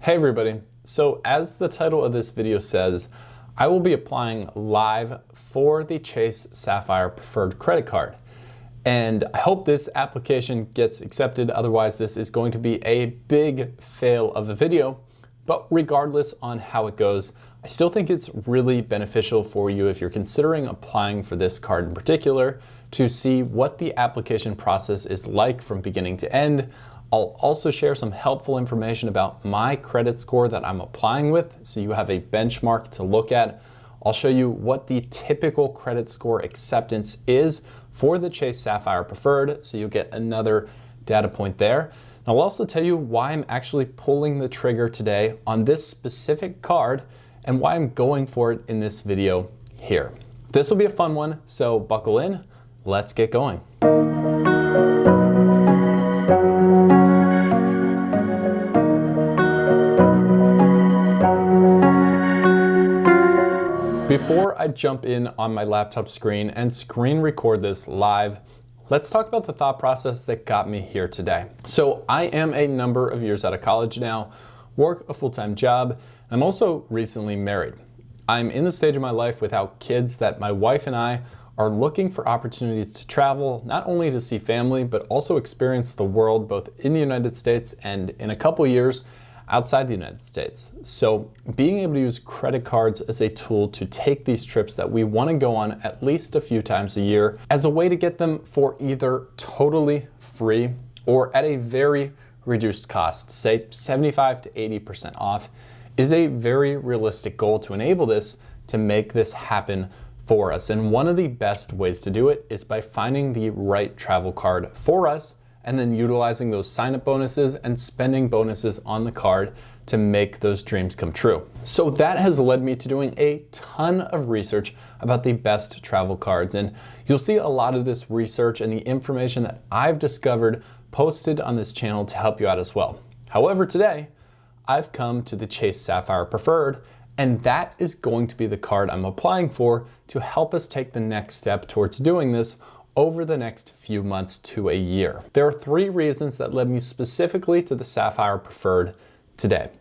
Hey everybody, so as the title of this video says, I will be applying live for the Chase Sapphire Preferred Credit Card. And I hope this application gets accepted, otherwise this is going to be a big fail of a video. But regardless on how it goes, I still think it's really beneficial for you if you're considering applying for this card in particular to see what the application process is like from beginning to end. I'll also share some helpful information about my credit score that I'm applying with, so you have a benchmark to look at. I'll show you what the typical credit score acceptance is for the Chase Sapphire Preferred, so you'll get another data point there. I'll also tell you why I'm actually pulling the trigger today on this specific card and why I'm going for it in this video here. This will be a fun one, so buckle in, let's get going. Before I jump in on my laptop screen and screen record this live, let's talk about the thought process that got me here today. So I am a number of years out of college now, work a full-time job, and I'm also recently married. I'm in the stage of my life without kids that my wife and I are looking for opportunities to travel, not only to see family, but also experience the world both in the United States and in a couple years outside the United States. So being able to use credit cards as a tool to take these trips that we want to go on at least a few times a year as a way to get them for either totally free or at a very reduced cost, say 75 to 80% off, is a very realistic goal to enable this, to make this happen for us. And one of the best ways to do it is by finding the right travel card for us and then utilizing those sign-up bonuses and spending bonuses on the card to make those dreams come true. So that has led me to doing a ton of research about the best travel cards, and you'll see a lot of this research and the information that I've discovered posted on this channel to help you out as well. However, today I've come to the Chase Sapphire Preferred, and that is going to be the card I'm applying for to help us take the next step towards doing this over the next few months to a year. There are three reasons that led me specifically to the Sapphire Preferred today.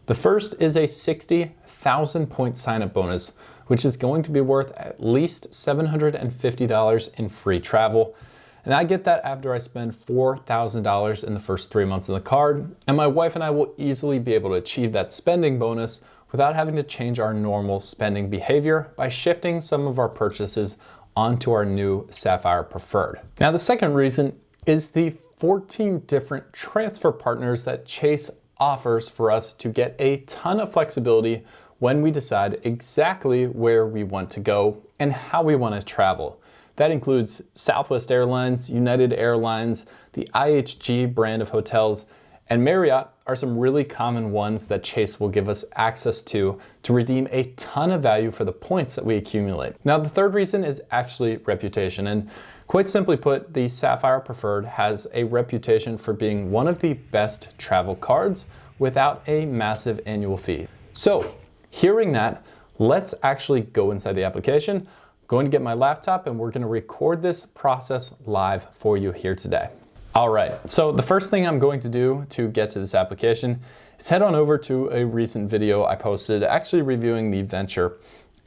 The first is a 60,000 point sign-up bonus, which is going to be worth at least $750 in free travel. And I get that after I spend $4,000 in the first 3 months of the card, and my wife and I will easily be able to achieve that spending bonus without having to change our normal spending behavior by shifting some of our purchases onto our new Sapphire Preferred. Now, the second reason is the 14 different transfer partners that Chase offers for us to get a ton of flexibility when we decide exactly where we want to go and how we want to travel. That includes Southwest Airlines, United Airlines, the IHG brand of hotels, and Marriott are some really common ones that Chase will give us access to redeem a ton of value for the points that we accumulate. Now, the third reason is actually reputation. And quite simply put, the Sapphire Preferred has a reputation for being one of the best travel cards without a massive annual fee. So, hearing that, let's actually go inside the application. I'm going to get my laptop and we're going to record this process live for you here today. All right, so the first thing I'm going to do to get to this application is head on over to a recent video I posted actually reviewing the Venture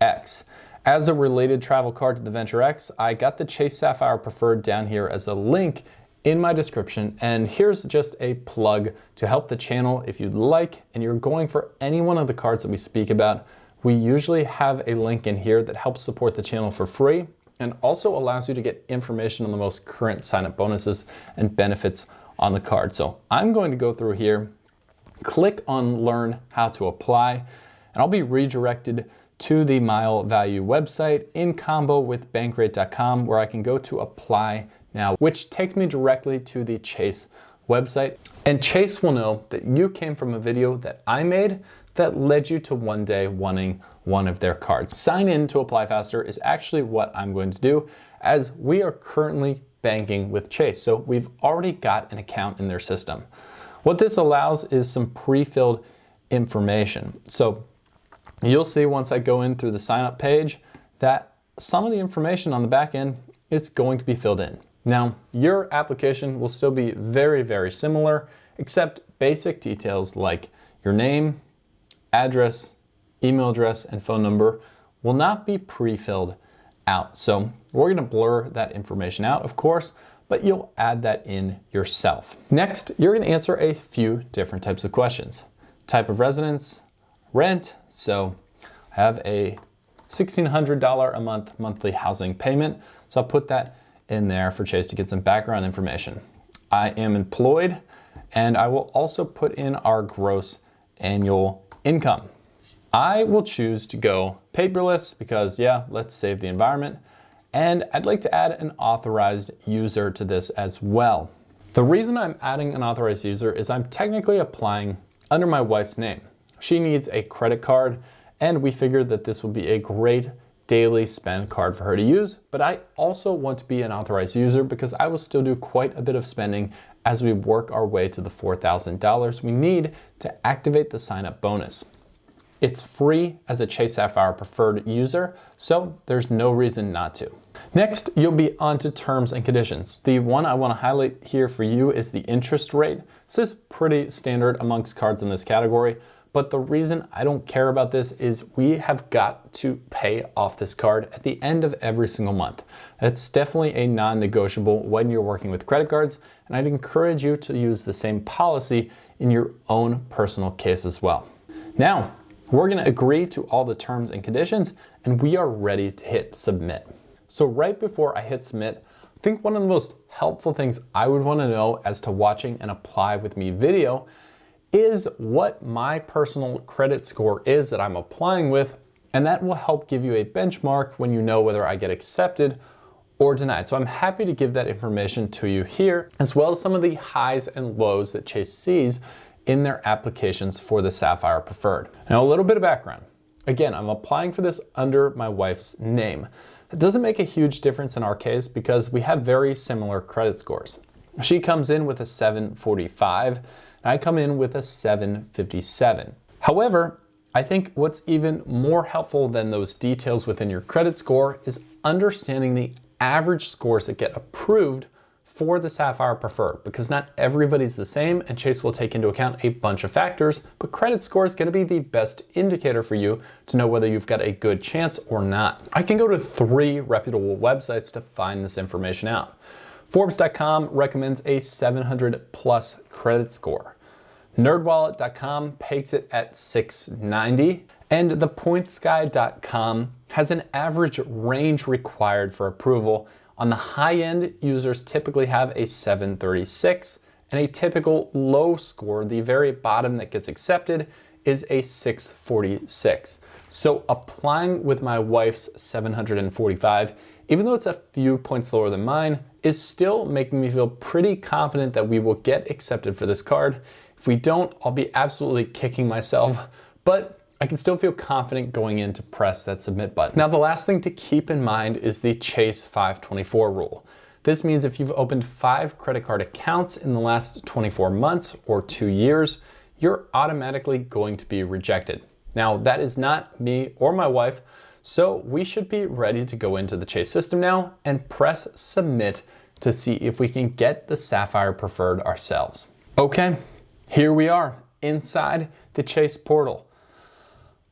X. As a related travel card to the Venture X, I got the Chase Sapphire Preferred down here as a link in my description, and here's just a plug to help the channel if you'd like, and you're going for any one of the cards that we speak about. We usually have a link in here that helps support the channel for free and also allows you to get information on the most current sign-up bonuses and benefits on the card. So I'm going to go through here, click on Learn How to Apply, and I'll be redirected to the Mile Value website in combo with bankrate.com, where I can go to Apply Now, which takes me directly to the Chase website. And Chase will know that you came from a video that I made that led you to one day wanting one of their cards. Sign in to apply faster is actually what I'm going to do, as we are currently banking with Chase. So we've already got an account in their system. What this allows is some pre-filled information. So you'll see once I go in through the sign up page that some of the information on the back end is going to be filled in. Now, your application will still be very, very similar, except basic details like Your name, address, email address, and phone number will not be pre-filled out. So we're gonna blur that information out, of course, but you'll add that in yourself. Next, you're gonna answer a few different types of questions. Type of residence, rent, so I have a $1,600 a month monthly housing payment, so I'll put that in there for Chase to get some background information. I am employed, and I will also put in our gross annual income. I will choose to go paperless because, yeah, let's save the environment. And I'd like to add an authorized user to this as well. The reason I'm adding an authorized user is I'm technically applying under my wife's name. She needs a credit card, and we figured that this would be a great daily spend card for her to use, but I also want to be an authorized user because I will still do quite a bit of spending as we work our way to the $4,000 we need to activate the sign-up bonus. It's free as a Chase Sapphire Preferred user, so there's no reason not to. Next, you'll be on to terms and conditions. The one I want to highlight here for you is the interest rate. This is pretty standard amongst cards in this category, but the reason I don't care about this is we have got to pay off this card at the end of every single month. That's definitely a non-negotiable when you're working with credit cards, and I'd encourage you to use the same policy in your own personal case as well. Now, we're gonna agree to all the terms and conditions, and we are ready to hit submit. So right before I hit submit, I think one of the most helpful things I would wanna know as to watching an Apply With Me video is what my personal credit score is that I'm applying with, and that will help give you a benchmark when you know whether I get accepted or denied. So I'm happy to give that information to you here, as well as some of the highs and lows that Chase sees in their applications for the Sapphire Preferred. Now, a little bit of background. Again, I'm applying for this under my wife's name. It doesn't make a huge difference in our case because we have very similar credit scores. She comes in with a 745, and I come in with a 757. However, I think what's even more helpful than those details within your credit score is understanding the average scores that get approved for the Sapphire Preferred, because not everybody's the same, and Chase will take into account a bunch of factors, but credit score is gonna be the best indicator for you to know whether you've got a good chance or not. I can go to 3 reputable websites to find this information out. Forbes.com recommends a 700 plus credit score. NerdWallet.com pegs it at 690, and thepointsguy.com has an average range required for approval. On the high end, users typically have a 736, and a typical low score, the very bottom that gets accepted, is a 646. So applying with my wife's 745, even though it's a few points lower than mine, is still making me feel pretty confident that we will get accepted for this card. If we don't, I'll be absolutely kicking myself, but I can still feel confident going in to press that submit button. Now, the last thing to keep in mind is the Chase 524 rule. This means if you've opened 5 credit card accounts in the last 24 months or 2 years, you're automatically going to be rejected. Now, that is not me or my wife, so we should be ready to go into the Chase system now and press submit to see if we can get the Sapphire Preferred ourselves. Okay, here we are inside the Chase portal.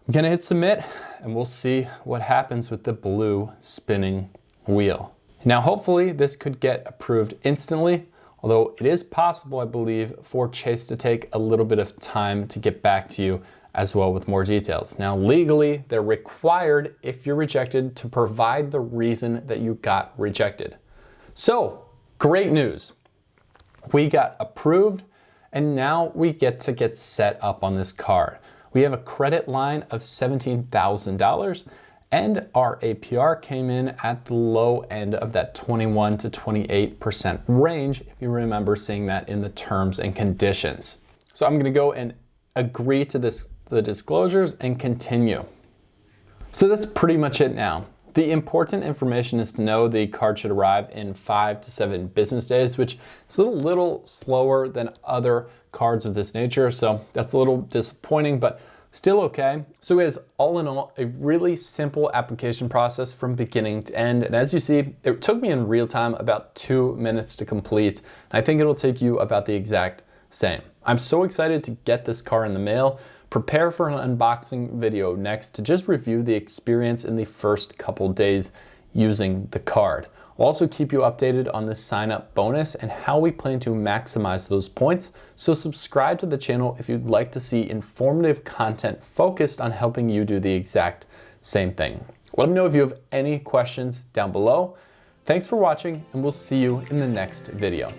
I'm gonna hit submit and we'll see what happens with the blue spinning wheel. Now, hopefully this could get approved instantly, although it is possible, I believe, for Chase to take a little bit of time to get back to you as well with more details. Now, legally, they're required, if you're rejected, to provide the reason that you got rejected. So, great news. We got approved, and now we get to get set up on this card. We have a credit line of $17,000, and our APR came in at the low end of that 21 to 28% range, if you remember seeing that in the terms and conditions. So I'm gonna go and agree to the disclosures and continue. So that's pretty much it now. The important information is to know the card should arrive in 5 to 7 business days, which is a little slower than other cards of this nature. So that's a little disappointing, but still okay. So guys, all in all, a really simple application process from beginning to end. And as you see, it took me in real time about 2 minutes to complete. And I think it'll take you about the exact same. I'm so excited to get this car in the mail. Prepare for an unboxing video next to just review the experience in the first couple days using the card. We'll also keep you updated on the sign up bonus and how we plan to maximize those points. So subscribe to the channel if you'd like to see informative content focused on helping you do the exact same thing. Let me know if you have any questions down below. Thanks for watching, and we'll see you in the next video.